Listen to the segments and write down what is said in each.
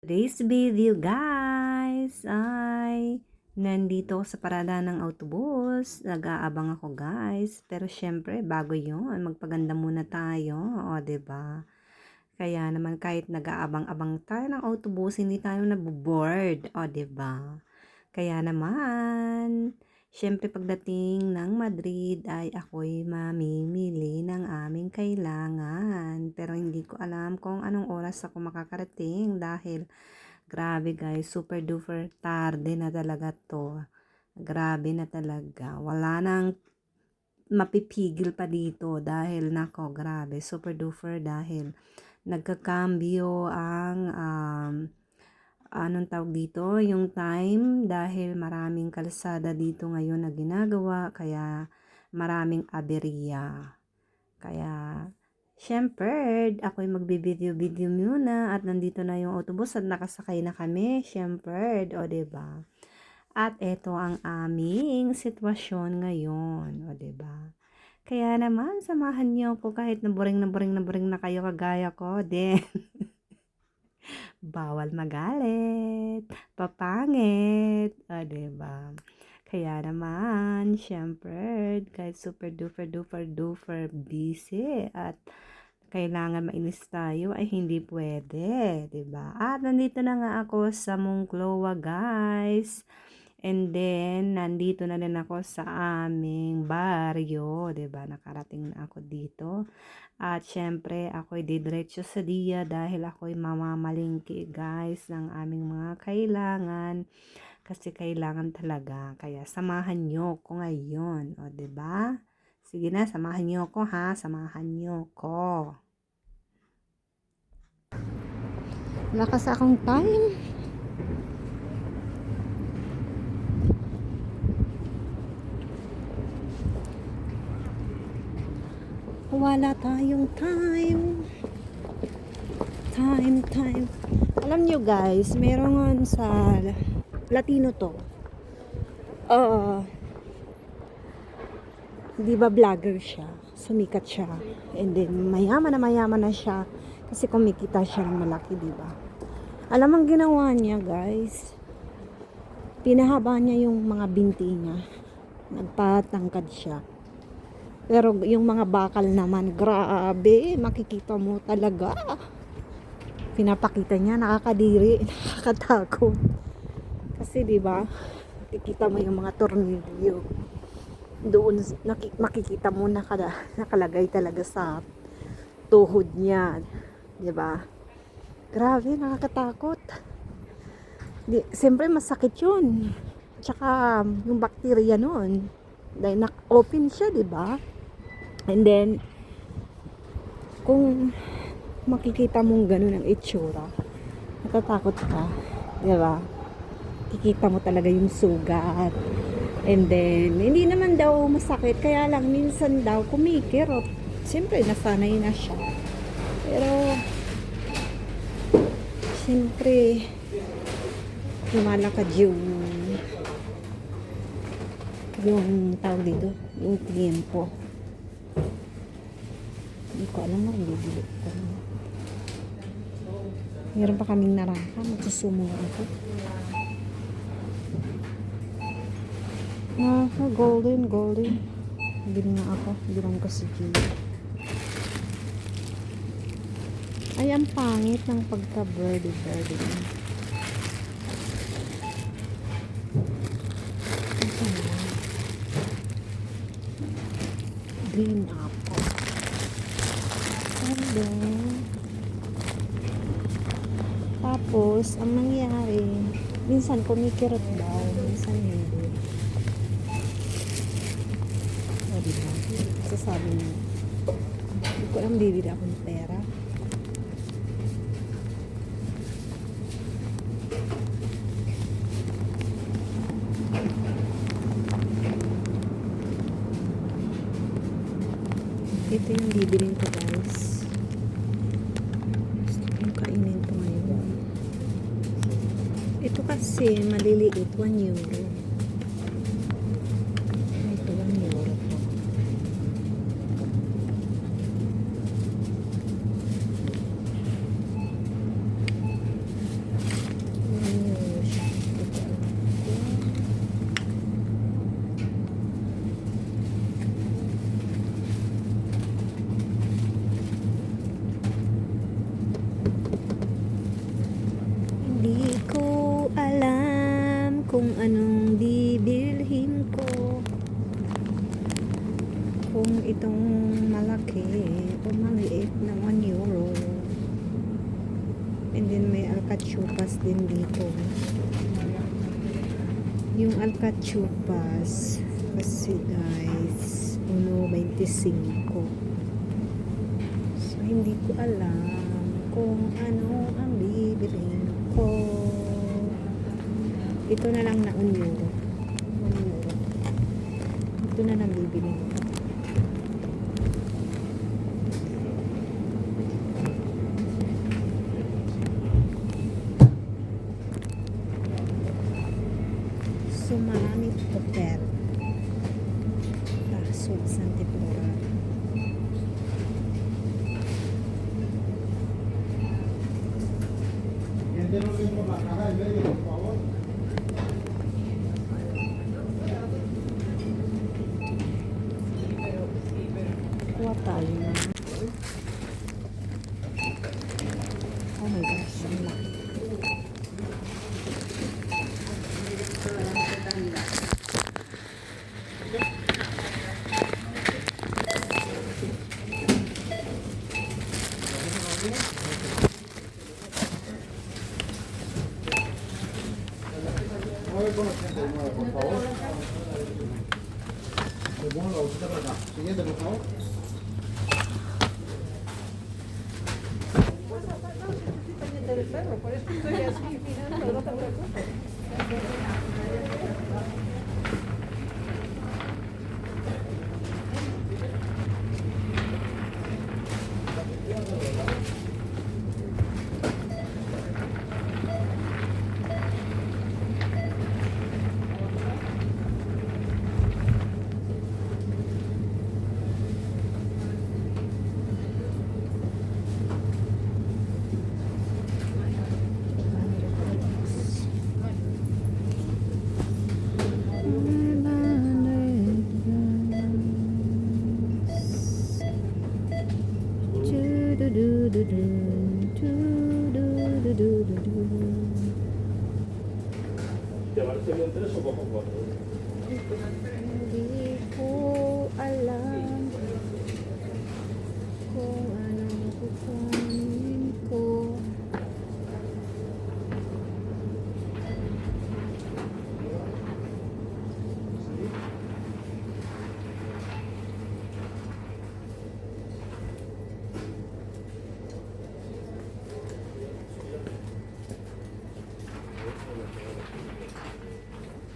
Today's video guys ay nandito ako sa parada ng autobus. Nag-aabang ako guys. Pero syempre bago yun, magpaganda muna tayo. O, 'di ba? Kaya naman kahit nag-aabang-abang tayo ng autobus, hindi tayo naboboard. O, 'di ba? Kaya naman, syempre pagdating ng Madrid ay ako'y mamimili ng aming kailangan. Pero hindi ko alam kung anong oras ako makakarating dahil grabe guys, super duper tarde na talaga to. Grabe na talaga. Wala nang mapipigil pa dito dahil nako, grabe, super duper dahil nagkakambyo ang anong tawag dito, yung time dahil maraming kalsada dito ngayon na ginagawa kaya maraming aberya. Kaya syempre, ako'y magbi-video-video muna at nandito na yung autobus at nakasakay na kami. Syempre, o 'di ba? At ito ang aming sitwasyon ngayon, o 'di ba? Kaya naman samahan niyo ako kahit na boring na kayo kagaya ko, din. Bawal magalit, papangit, o 'di ba? Kaya naman, syempre, kahit super duper duper duper busy at kailangan mainis tayo ay hindi pwede, 'di ba? At nandito na nga ako sa Monclova, guys. And then nandito na rin ako sa aming baryo, 'di ba? Nakarating na ako dito. At syempre, ako'y didiretso sa Dia dahil ako'y mamamalingki, guys, ng aming mga kailangan. Kasi kailangan talaga. Kaya samahan niyo ko ngayon, o 'di ba? Sige na, samahan niyo ko ha, samahan niyo ko. Lakas akong time. Wala tayong time. Time. Alam nyo guys, meron sa Latino to. Di ba vlogger siya? Sumikat siya. And then mayaman na siya kasi kumikita siya ng malaki, di ba? Alam ang ginawa niya, guys. Pinahaba niya yung mga binti niya. Nagpatangkad siya. Pero yung mga bakal naman, grabe, makikita mo talaga. Pinapakita niya, nakakadiri, nakakatakot. Kasi 'di ba? Makikita mo yung mga tornilyo. Doon makikita mo nakalagay talaga sa tuhod niya, 'di ba? Grabe, nakakatakot. Siyempre masakit 'yun. Tsaka yung bakterya noon, dahil open siya, 'di ba? And then kung makikita mong ganun ang itsura, natatakot ka, 'di ba? Kikita mo talaga yung sugat. And then hindi naman daw masakit, kaya lang minsan daw kumikirot. Siyempre nasanay na siya. Pero siyempre lumalakad yung tawag dito, yung tiempo. Hindi ko alam kung bibili ko. Meron pa kaming narangka, magsusumo ako. Golden. Bili nga ako, bilang ko si Gio. Ay, ang pangit ng pagka-birdie. Green apple. Hello. Tapos, ang nangyari, minsan kumikirot daw, minsan hindi. O, diba? Sasabi niya, hindi ko alam, bibili ako ng pera. Ito yung bibilin ko, guys. Gusto kong kainin to ngayon. Ito kasi maliliit, 1 euro. Ito 1 euro po. anong bibilhin ko, kung itong malaki o maliit na 1 euro. And then may alcachupas din dito. Yung alcachupas kasi guys 1.25. So hindi ko alam kung ano ang bibilhin ko. Ito na lang na 1 euro. 1 euro. Ito na lang bibilhin ko. So maraming hotel. Tasod sa Antipolo. Kuha tayo na. Oh my gosh, ang laki. Por favor. Pues bueno, la bolsita para acá. Siguiente, por favor. Del perro, por eso estoy así mirando, no te preocupes. ¿Llevarte bien 3 o cojo 4? Hindi ko alam kung anong kukunin ko.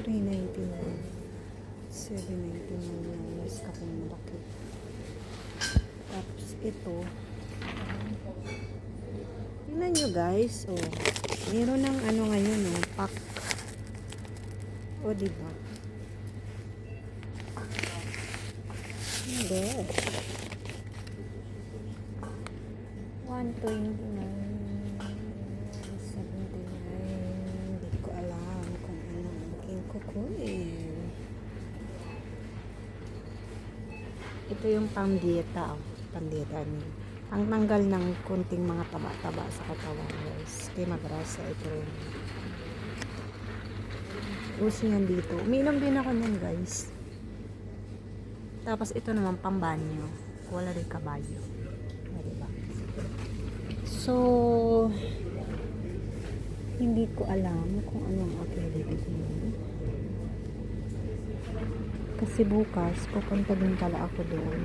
$3.99 lang mas kapong malaki. Tapos ito, tingnan nyo guys, oh, meron ng ano ngayon, oh, pack. O diba? Hindi. 129. Hindi ko alam kung ano ang aking kukunin. Ito yung pang-dieta, oh. Pang-dieta niya. Ang tanggal ng kunting mga taba-taba sa katawan, guys. Kaya magrasa, ito rin. Uso yan dito. Uminom din ako nun, guys. Tapos ito naman, pambanyo. Wala rin kabayo. Diba? So, hindi ko alam kung anong aking bibigyan. Kasi bukas, pupunta din pala ako doon.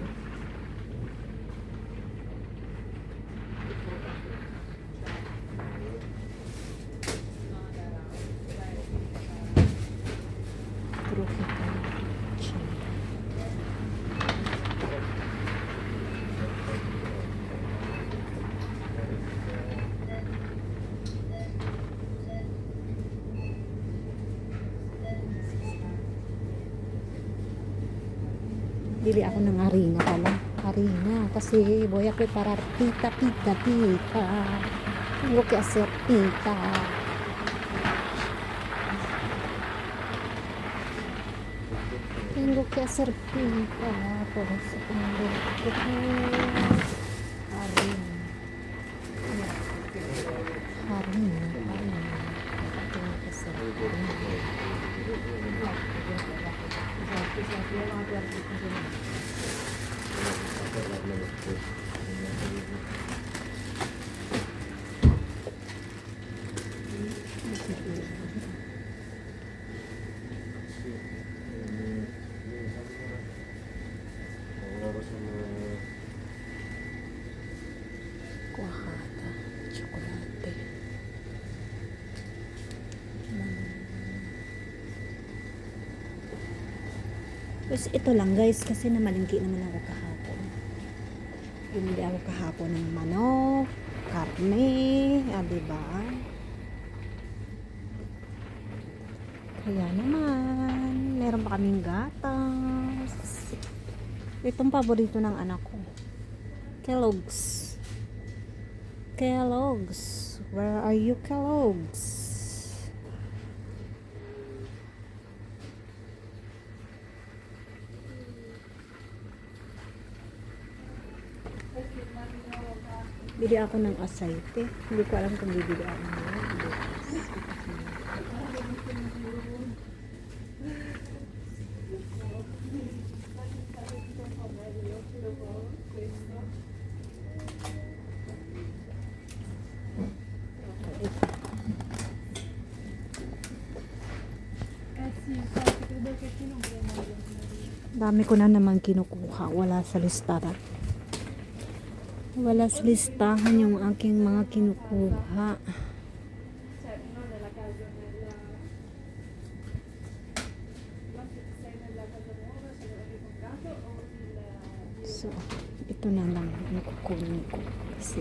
Bili ako ng harina pala. Harina. Kasi voy a preparar pita. Tengo que hacer pita. Tengo que hacer pita. Por eso tengo que harina. Harina. Tengo que hacer harina. Kuwahata, tsokolate. Tapos ito lang guys, kasi namalingki naman ako kahapon. Bumili ako kahapon ng manok, karne, diba? Kaya naman, meron pa kaming gatas. Itong paborito ng anak ko. Kellogg's. Kellogg's. Where are you, Kellogg's? Bili ako ng asayte. Hindi ko alam kung bibili ako ng dami ko na naman kinukuha. Wala sa listahan. Wala sa listahan yung aking mga kinukuha. So, ito na lang ang kukunin ko kasi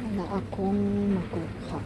wala akong makuha.